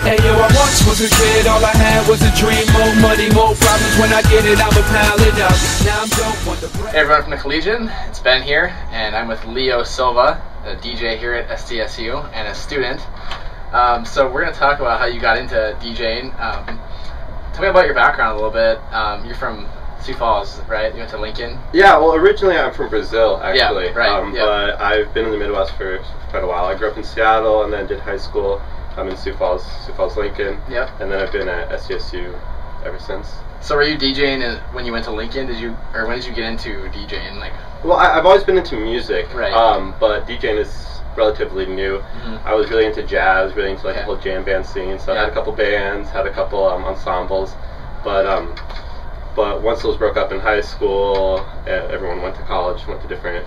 Hey yo, I once was a kid, all I had was a dream. More money, more problems. When I get it, I'ma pile it up. Now I'm dope on the break. Hey everyone from the Collegian, it's Ben here, and I'm with Silva, a DJ here at SDSU and a student. So we're going to talk about how you got into DJing. Tell me about your background a little bit. You're from Sioux Falls, right? You went to Lincoln? Yeah, well, originally I'm from Brazil, actually. Yeah, right. But I've been in the Midwest for quite a while. I grew up in Seattle and then did high school in Sioux Falls, Lincoln. Yep. And then I've been at SDSU ever since. So were you DJing when you went to Lincoln? When did you get into DJing? Well, I've always been into music, right. But DJing is relatively new. I was really into jazz, really into the whole jam band scene. So I had a couple bands, had a couple ensembles, but once those broke up in high school, everyone went to college, went to different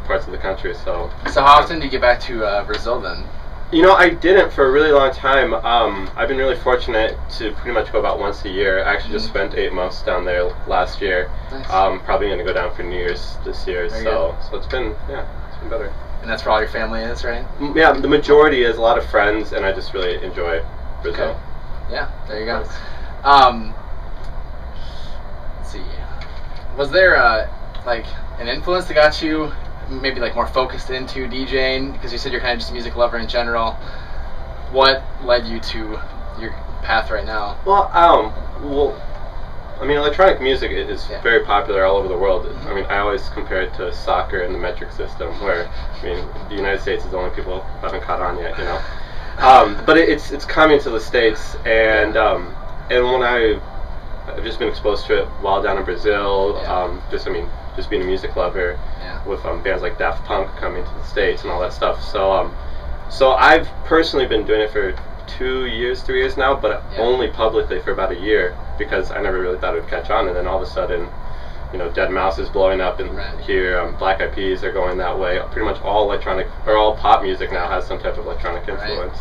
parts of the country. So how often do you get back to Brazil then? You know, I didn't for a really long time. I've been really fortunate to pretty much go about once a year. I actually just spent 8 months down there last year. Nice. Probably going to go down for New Year's this year. So it's been better. And that's where all your family is, right? Yeah, the majority is a lot of friends, and I just really enjoy Brazil. Okay. Yeah, there you go. Nice. Let's see. Was there an influence that got you maybe more focused into DJing? Because you said you're kind of just a music lover in general. What led you to your path right now? Well, I mean, electronic music is very popular all over the world. I mean, I always compare it to soccer and the metric system, where, I mean, the United States is the only people who haven't caught on yet, you know. But it's coming to the States, and when I've just been exposed to it while down in Brazil, just being a music lover, with bands like Daft Punk coming to the States and all that stuff. So I've personally been doing it for 3 years now, but only publicly for about a year, because I never really thought it would catch on. And then all of a sudden, you know, Dead Mouse is blowing up, and here Black Eyed Peas are going that way. Pretty much all electronic or all pop music now has some type of electronic influence.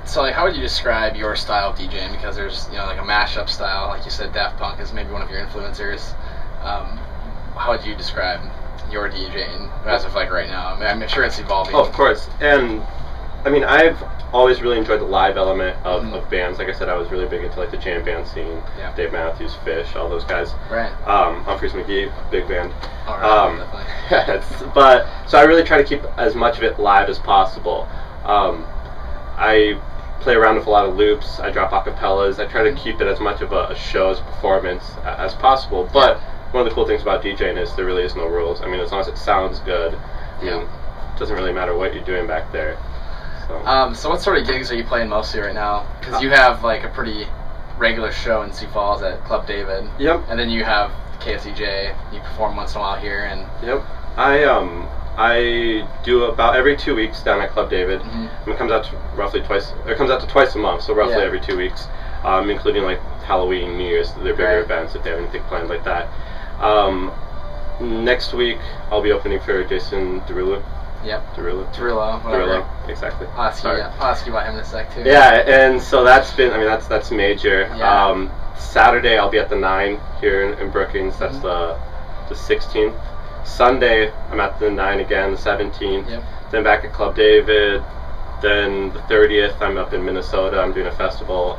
So how would you describe your style of DJing? Because there's a mashup style, like you said, Daft Punk is maybe one of your influencers. How would you describe your DJing as of right now? I mean, I'm sure it's evolving. Oh, of course. And I mean, I've always really enjoyed the live element of bands. Like I said, I was really big into the jam band scene. Yeah. Dave Matthews, Fish, all those guys. Right. Humphreys McGee, big band. All right, definitely. But so I really try to keep as much of it live as possible. I play around with a lot of loops. I drop acapellas. I try to keep it as much of a show as a performance as possible. But one of the cool things about DJing is there really is no rules. I mean, as long as it sounds good, I mean, it doesn't really matter what you're doing back there. So what sort of gigs are you playing mostly right now? Because you have a pretty regular show in Sioux Falls at Club David. Yep. And then you have KSEJ. You perform once in a while here, and yep. I do about every 2 weeks down at Club David. And it comes out to roughly twice. It comes out to twice a month, so roughly every 2 weeks, including Halloween, New Year's, their bigger events if they have anything planned like that. Next week I'll be opening for Jason Derulo. Yep. Derulo, exactly. I'll ask you about him in a sec too. Yeah, and so that's been, I mean, that's major. Yeah. Saturday I'll be at the 9 here in Brookings. That's the 16th. Sunday I'm at the 9 again, the 17th. Yep. Then back at Club David. Then the 30th I'm up in Minnesota. I'm doing a festival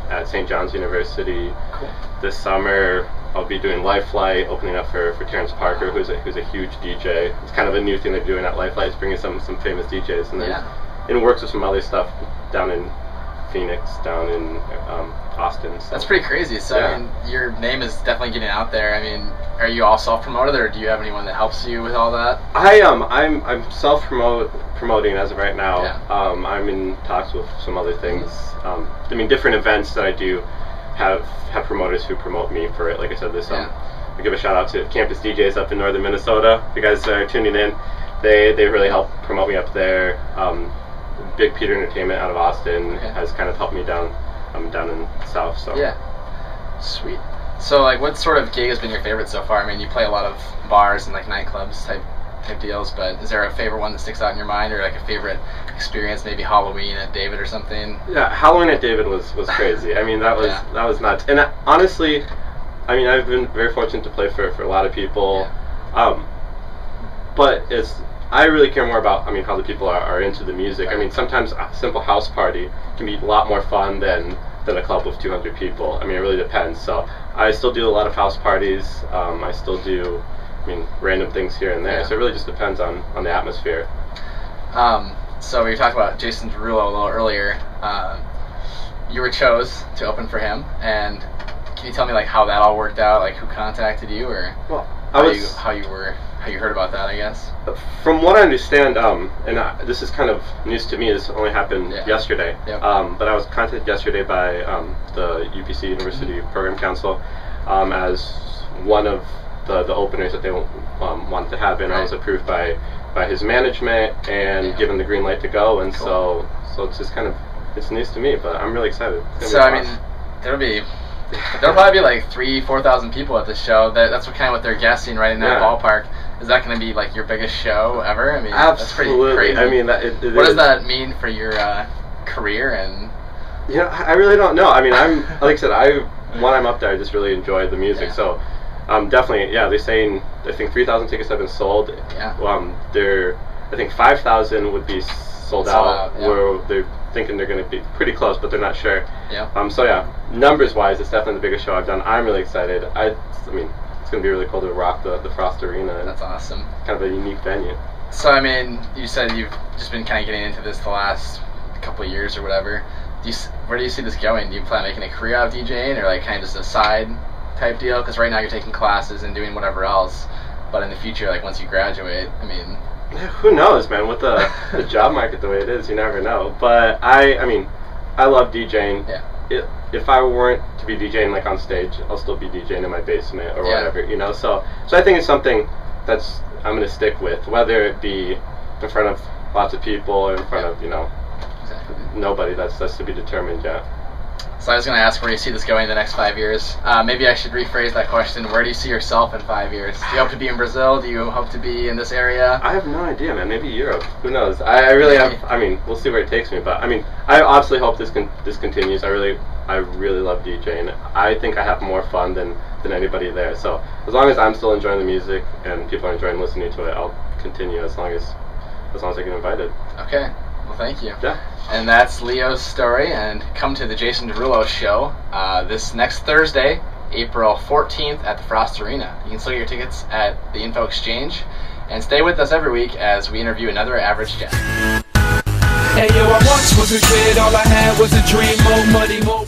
at St. John's University. Cool. This summer I'll be doing Life Flight, opening up for Terrence Parker, who's a huge DJ. It's kind of a new thing they're doing at Life Flight, is bringing some famous DJs, and then it works with some other stuff down in Phoenix, down in Austin. So. That's pretty crazy. So I mean, your name is definitely getting out there. I mean, are you all self-promoted, or do you have anyone that helps you with all that? I'm self-promoting as of right now. Yeah. I'm in talks with some other things. I mean, different events that I do have promoters who promote me for it. Like I said, I give a shout out to Campus DJs up in northern Minnesota. If you guys are tuning in, they really help promote me up there. Big Peter Entertainment out of Austin has kind of helped me down in the south. So sweet. So what sort of gig has been your favorite so far? I mean, you play a lot of bars and nightclubs type deals, but is there a favorite one that sticks out in your mind, or a favorite experience, maybe Halloween at David or something? Yeah, Halloween at David was crazy. I mean, that was nuts. And honestly, I mean, I've been very fortunate to play for a lot of people. But I really care more about, I mean, how the people are into the music. I mean, sometimes a simple house party can be a lot more fun than a club with 200 people. I mean, it really depends. So I still do a lot of house parties. I still do, I mean, random things here and there. So it really just depends on the atmosphere. So we talked about Jason Derulo a little earlier. You were chose to open for him, and can you tell me like how that all worked out? Like who contacted you, or how you heard about that? I guess. From what I understand, and this is kind of news to me. This only happened yesterday. Yep. But I was contacted yesterday by the UPC University Program Council as one of the openers that they wanted to have, and I was approved by his management and given the green light to go. And so it's just kind of. It's news to me, but I'm really excited. So I mean, there'll probably be like 3,000-4,000 people at this show. That's what they're guessing right in that ballpark. Is that going to be like your biggest show ever? I mean, absolutely. That's pretty crazy. I mean, what does that mean for your career? And I really don't know. I mean, like I said, when I'm up there, I just really enjoy the music. So definitely, they're saying I think 3,000 tickets have been sold. I think 5,000 would be sold out. Where they're thinking they're going to be pretty close, but they're not sure. Numbers wise, it's definitely the biggest show I've done. I'm really excited. I mean, it's going to be really cool to rock the Frost Arena. That's awesome. Kind of a unique venue. So I mean, you said you've just been kind of getting into this the last couple of years or whatever. Where do you see this going? Do you plan on making a career out of DJing, or like kind of just a side type deal? Because right now you're taking classes and doing whatever else, but in the future, like once you graduate, I mean. Who knows, man? With the job market the way it is, you never know. But I mean, I love DJing. If I weren't to be DJing like on stage, I'll still be DJing in my basement or whatever, you know. So I think it's something that's I'm gonna stick with, whether it be in front of lots of people or in front of nobody. That's to be determined yet. So I was going to ask where you see this going in the next 5 years. Maybe I should rephrase that question. Where do you see yourself in 5 years? Do you hope to be in Brazil? Do you hope to be in this area? I have no idea, man. Maybe Europe. Who knows? I really have. I mean, we'll see where it takes me. But I mean, I obviously hope this continues. I really love DJing. I think I have more fun than anybody there. So as long as I'm still enjoying the music and people are enjoying listening to it, I'll continue as long as I get invited. Okay. Well, thank you. Yeah. And that's Leo's story. And come to the Jason Derulo show this next Thursday, April 14th at the Frost Arena. You can still get your tickets at the Info Exchange. And stay with us every week as we interview another average guest. Hey yo, I once was a kid, all I had was a dream, more money, more